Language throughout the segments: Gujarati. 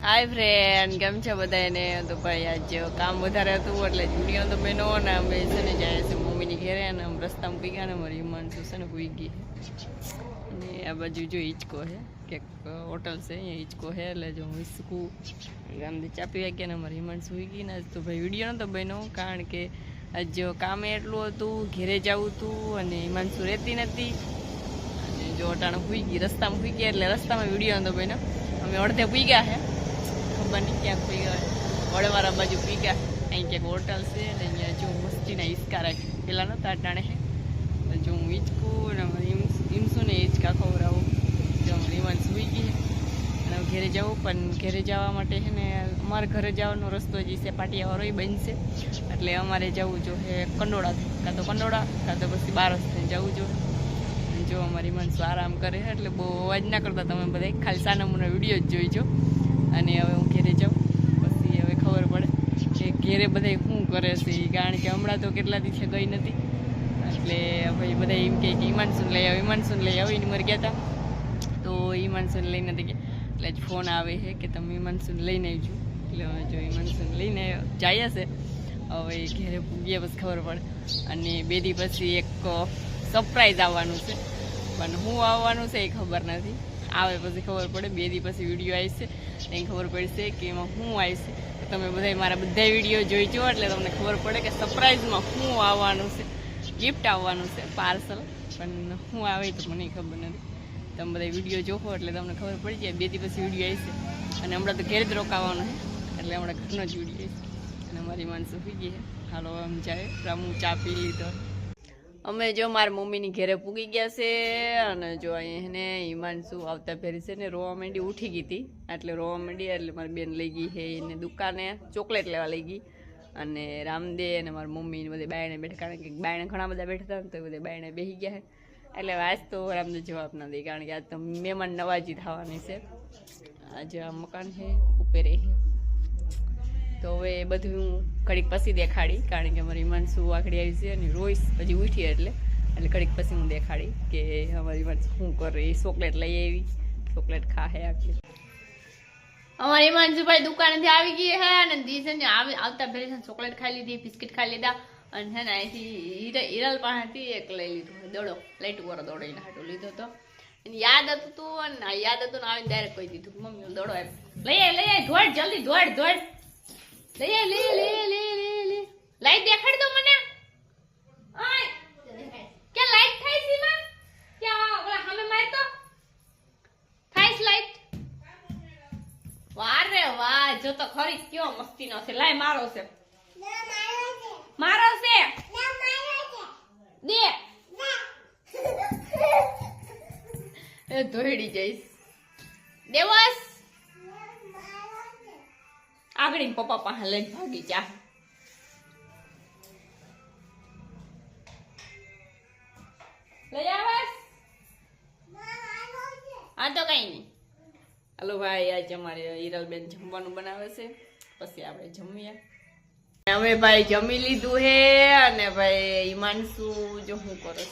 हाय फ्रेंड केम छे बधाने। तो भाई आज काम वधारे हतुं એટલે વિડિયો તો મેં નો ને અમે છે ને જાય છે મમ્મીની ઘરે ને આમ રસ્તામાં પી ગયા ને મારી માણસો છે ને પૂઈ ગઈ અને આ બાજુ જો હિચકો છે કે હોટલ છે અહીંયા હિચકો છે એટલે જો હું હિચકું ગામથી ચાપી વાગ્યા ને મારી માણસો પૂઈ ગઈ ને તો ભાઈ વિડિયો નતો બન્યો કારણ કે આજ કામે એટલું હતું ઘરે જવું હતું અને માણસો રહેતી નથી અને જો અટાણે પૂઈ ગઈ રસ્તામાં પૂઈ ગયા એટલે રસ્તામાં વિડિયો નતો બન્યો અમે અડધે પૂઈ ગયા છે ખબર નહીં ક્યાંક પી ગયા વડવાળા બાજુ પી ગયા અહીં ક્યાંક હોટલ છે ને અહીંયા જો મસ્તીના હિંચકા રાખી પેલા નહોતા અટાણે છે જો હું હિંચકું ને હિમસું ને હિંચકા ખવડાવું જો રીવાન સુઈ ગઈ અને ઘરે જવું પણ ઘરે જવા માટે છે ને અમારે ઘરે જવાનો રસ્તો જે છે પાટિયાવાળો બનશે એટલે અમારે જવું જોઈએ કંડોળાથી કાં તો કંડોળા કાં તો પછી બારસ થઈને જવું જોઈએ જો અમારી માણસો આરામ કરે છે એટલે બહુ અવાજ ના કરતા તમે બધા ખાલી સાનામૂના વિડીયો જ જોઈજો અને હવે હું ઘરે જાઉં પછી હવે ખબર પડે કે ઘરે બધા શું કરે છે કારણ કે હમણાં તો કેટલા દિવસે ગઈ નથી એટલે ભાઈ બધા એમ કહે કે ઈમાનસુન લઈ આવો ઈમાનસુન લઈ આવો એની મર ગયા હતા તો ઈમાનસુન લઈ નથી ગયા એટલે જ ફોન આવે છે કે તમે ઈમાનસુન લઈને આવજો એટલે હવે જો ઈમાનસુન લઈને જાય હશે હવે ઘરે પૂગ્યા પછી ખબર પડે અને બે દી પછી એક સરપ્રાઈઝ આવવાનું છે પણ હું આવવાનું છે એ ખબર નથી આવે પછી ખબર પડે બે દી પછી વિડીયો આવશે એ ખબર પડશે કે એમાં શું આવશે તમે બધા મારા બધા વિડીયો જોઈજો એટલે તમને ખબર પડે કે સરપ્રાઈઝમાં શું આવવાનું છે ગિફ્ટ આવવાનું છે પાર્સલ પણ શું આવે તો મને ખબર નથી તમે બધા વિડીયો જોવો એટલે તમને ખબર પડી જાય બે દી પછી વિડીયો આવશે અને હમણાં તો ઘેર જ રોકાવાનું છે એટલે હમણાં ઘરનો જ વિડીયો આવશે અને મારી માણસો પી ગઈ છે હાલો આમ જાય રામું ચા પી લીધો અમે જો મારા મમ્મીની ઘરે પૂગી ગયા છે અને જો એને હિમાંશુ આવતા ફેરી છે ને રોવા માંડી ઉઠી ગઈ હતી એટલે રોવા માંડી એટલે મારી બેન લઈ ગઈ છે એને દુકાને ચોકલેટ લેવા લઈ ગઈ અને રામદે અને મારી મમ્મી ને બધા બાયણે બેઠા કારણ કે બાયણે ઘણા બધા બેઠા હતા ને તો બધા બાયણે બેસી ગયા છે એટલે આજ તો રામદે જવાબ ના દે કારણ કે આજ તો મહેમાન નવાજી થવાની છે આજે આ મકાન છે ઉપેરે છે તો હવે બધું હું ઘડીક પછી દેખાડી કારણ કે અમારી હિમાંશુ આખડી આવી છે અને રોઈશ પછી ઉઠી એટલે ઘડીક પછી હું દેખાડી કે અમારી હિમાંશુ શું કરે એ ચોકલેટ લઈ આવી ચોકલેટ ખાહે આખી અમારી હિમાંશુભાઈ દુકાનેથી આવી ગઈ હે અને દીસે ને આવતા ફેરી ચોકલેટ ખાઈ લીધી બિસ્કિટ ખાઈ લીધા અને છે ને અહીંથી હિરલ પાસેથી એક લઈ લીધું દોડો લાઈટ વાળો દોડીને હાટો લીધો હતો એને યાદ હતું અને યાદ હતું ને આવીને ડાયરેક્ટ કહી દીધું મમ્મી દોડો એમ લઈ દોડ જલ્દી દોડ લે લાઈટ દેખાડ દો મને કે લાઈટ થાય છે માં કે ઓલા સામે માર તો થાય છે લાઈટ વાહ રે વાહ જો તો ખરી કેવો મસ્તીનો છે લાય મારો છે દે એ ધોઈડી જઈશ દેવસ આગળ પપ્પા પાસે લઈને ભાગી જા લઈ આવસ હા તો કઈ નહીં હાલો ભાઈ આજે અમારે હિરલબેન જમવાનું બનાવે છે પછી આપણે જમીએ અમે ભાઈ જમી લીધું હે અને ભાઈ હિમાંશુ જો હું કરો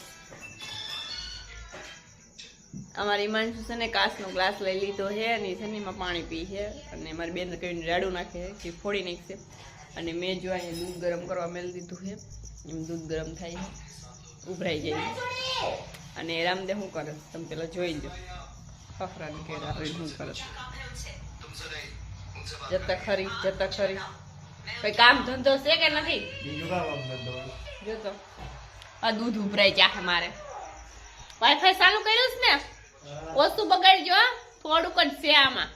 અમારી હિમાંશુ છે ને કાચનો ગ્લાસ લઈ લીધો છે અને શેનીમાં પાણી પી છે અને મારી બેન કહીને રાડું નાખે કે ફોડી નાખશે અને મેં જો અહીંયા દૂધ ગરમ કરવા મેળ દીધું છે એમ દૂધ ગરમ થાય છે ઉભરાઈ જાય અને રામદે શું કરે તમે પેલા જોઈ લો ફફરાની કેળા આવી શું કરે જતા ખરી કઈ કામ ધંધો છે કે નથી જોતો આ દૂધ ઉભરાઈ જાય મારે વાઈફાઈ ચાલુ કર્યું છે ને વસ્તુ બગાડજો થોડુંક જ છે આમાં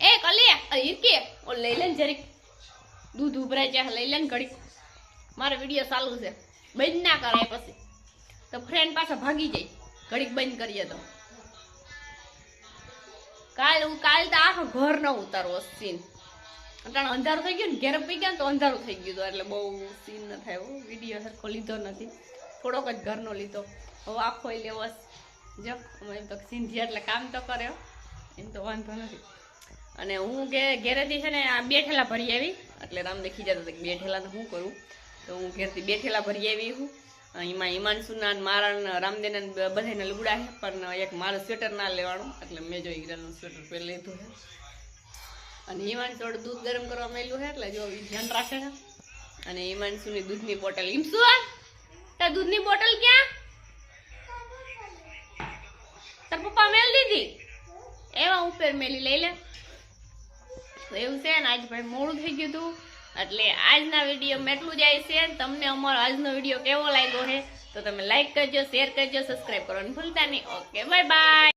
એ કલી હિરકે ઓ લઈ લે જરીક દૂધ ઉભરાઈ જાય લઈ લે ઘડીક મારો વિડીયો ચાલુ છે બંધ ના કરાય પછી તો ફ્રેન્ડ પાછા ભાગી જાય ઘડીક બંધ કરીએ તો કાલ તો આખો ઘર ન ઉતારવો સીન અટાણે અંધારું થઈ ગયું ને ઘેર પી ગયા ને તો અંધારું થઈ ગયું એટલે બહુ સીન ન થાય વિડીયો સરખો લીધો નથી થોડોક જ ઘરનો લીધો હવે આખો લેવો જો એમ તો સિંધી એટલે કામ તો કર્યો એમ તો વાંધો નથી અને હું કે ઘેરેથી છે ને આ 2 ઠેલા ભરી આવી એટલે રામદે ખીજાતો હતો કે 2 ઠેલાને શું કરું તો હું ઘેરથી 2 ઠેલા ભરી આવી હું એમાં હિમાંશુના મારા રામદેના બધાના લુગડા છે પણ એક મારું સ્વેટર ના લેવાનું એટલે મેં જો હીરાનું સ્વેટર પહેરી લીધું છે અને હિમાંશુ થોડું દૂધ ગરમ કરવા મેલું છે એટલે જો ઈ ધ્યાન રાખે છે. અને હિમાંશુની દૂધની બોટલ હિમસુ તાર દૂધની બોટલ ક્યાં તાર પપ્પા મેલ દીધી એવા ઉપર મેલી લઈ લે. તો એવું છે ને આજ ભાઈ મોડું થઈ ગયું હતું એટલે આજના વિડીયો એટલું જાય છે. તમને અમારો આજનો વિડીયો કેવો લાગ્યો છે તો તમે લાઈક કરજો, શેર કરજો, સબસ્ક્રાઈબ કરવાનું ભૂલતા નહીં. Okay bye bye.